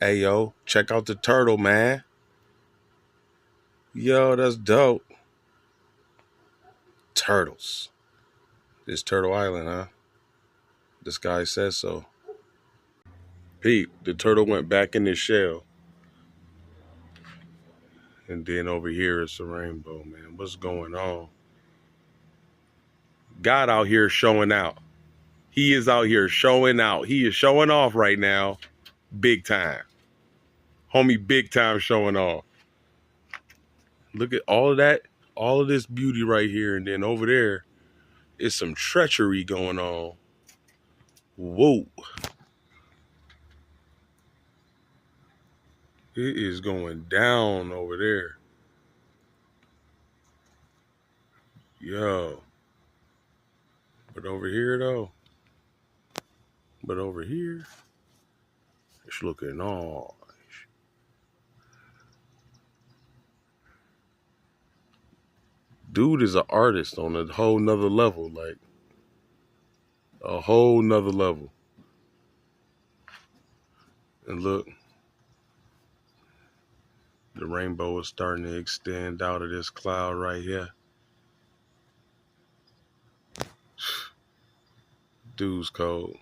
Hey, yo, check out the turtle, man. Yo, that's dope. Turtles. This Turtle Island, huh? This guy says so. Pete, the turtle went back in his shell. And then over here it's the rainbow, man. What's going on? God out here showing out. He is out here showing out. He is showing off right now. Big time. Homie, big time showing off. Look at all of that. All of this beauty right here. And then over there is some treachery going on. Whoa. It is going down over there. Yo. But over here, though. But over here, it's looking all. Dude is an artist on a whole nother level. Like, a whole nother level. And look. The rainbow is starting to extend out of this cloud right here. Dude's cold.